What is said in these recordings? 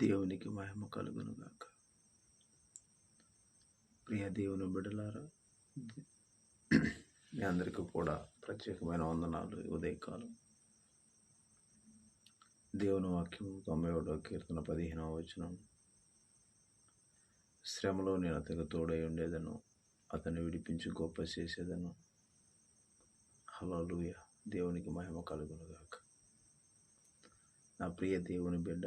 దేవునికి మహిమ కలుగునుగాక. ప్రియ దేవుని బిడ్డలారా, మీ అందరికీ కూడా ప్రత్యేకమైన వందనాలు. ఉదయకాలం దేవుని వాక్యం 91వ కీర్తన 15వ వచనం, శ్రమలో నేను అతనికి తోడై ఉండేదను, అతన్ని విడిపించి గొప్ప చేసేదను. హల్లెలూయా. దేవునికి మహిమ కలుగునుగాక. నా ప్రియ దేవుని బిడ్డ,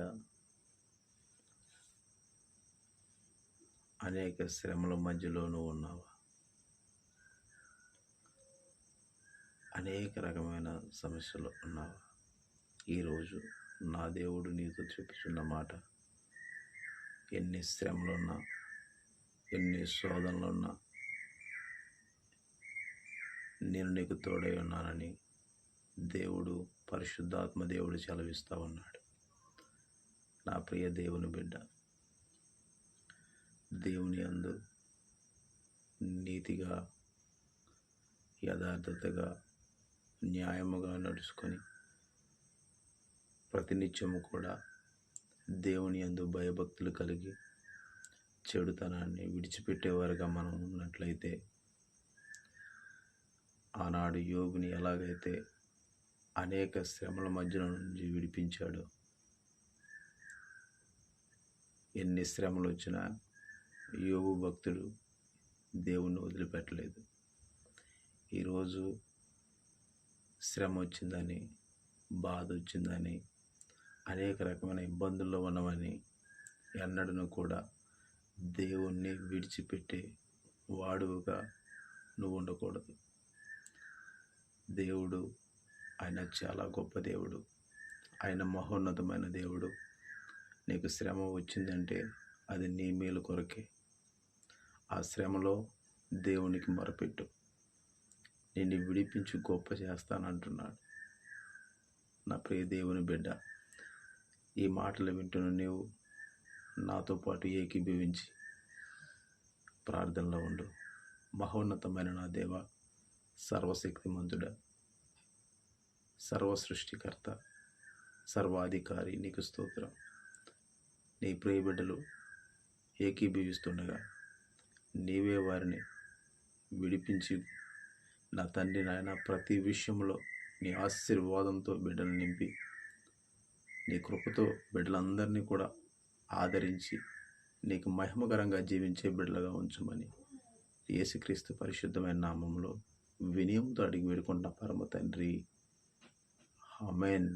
అనేక శ్రమల మధ్యలోనూ ఉన్నావా? అనేక రకమైన సమస్యలు ఉన్నావా? ఈరోజు నా దేవుడు నీతో చెప్పుచున్న మాట, ఎన్ని శ్రమలున్నా, ఎన్ని శోధనలున్నా నేను నీకు తోడై ఉన్నానని దేవుడు, పరిశుద్ధాత్మ దేవుడు సెలవిస్తూ ఉన్నాడు. నా ప్రియ దేవుని బిడ్డ, దేవుని యందు నీతిగా, యథార్థతగా, న్యాయముగా నడుచుకొని ప్రతినిత్యము కూడా దేవుని యందు భయభక్తులు కలిగి చెడుతనాన్ని విడిచిపెట్టేవారుగా మనం ఉన్నట్లయితే, ఆనాడు యోబుని ఎలాగైతే అనేక శ్రమల మధ్యలో నుంచి విడిపించాడో, ఎన్ని శ్రమలు వచ్చినా యోబు భక్తుడు దేవుణ్ణి వదిలిపెట్టలేదు. ఈరోజు శ్రమ వచ్చిందని, బాధ వచ్చిందని, అనేక రకమైన ఇబ్బందుల్లో ఉన్నవని ఎన్నడూ కూడా దేవుణ్ణి విడిచిపెట్టే వాడుగా నువ్వు ఉండకూడదు. దేవుడు, ఆయన చాలా గొప్ప దేవుడు, ఆయన మహోన్నతమైన దేవుడు. నీకు శ్రమ వచ్చిందంటే అది నీ మేలు కొరకే. ఆ శ్రమలో దేవునికి మొరపెట్టు, నిన్ను విడిపించి గొప్ప చేస్తానంటున్నాడు. నా ప్రియ దేవుని బిడ్డ, ఈ మాటలు వింటున్న నీవు నాతో పాటు ఏకీభవించి ప్రార్థనలో ఉండు. మహోన్నతమైన నా దేవ, సర్వశక్తిమంతుడ, సర్వ సృష్టికర్త, సర్వాధికారి, నీకు స్తోత్రం. నీ ప్రియ బిడ్డలు ఏకీభవిస్తుండగా నీవే వారిని విడిపించి, నా తండ్రి నాయన, ప్రతి విషయంలో నీ ఆశీర్వాదంతో బిడ్డలు నింపి, నీ కృపతో బిడ్డలందరినీ కూడా ఆదరించి నీకు మహిమకరంగా జీవించే బిడ్డలుగా ఉంచమని యేసుక్రీస్తు పరిశుద్ధమైన నామంలో వినయంతో అడిగి వేడుకుంటున్న పరమ తండ్రి, ఆమేన్.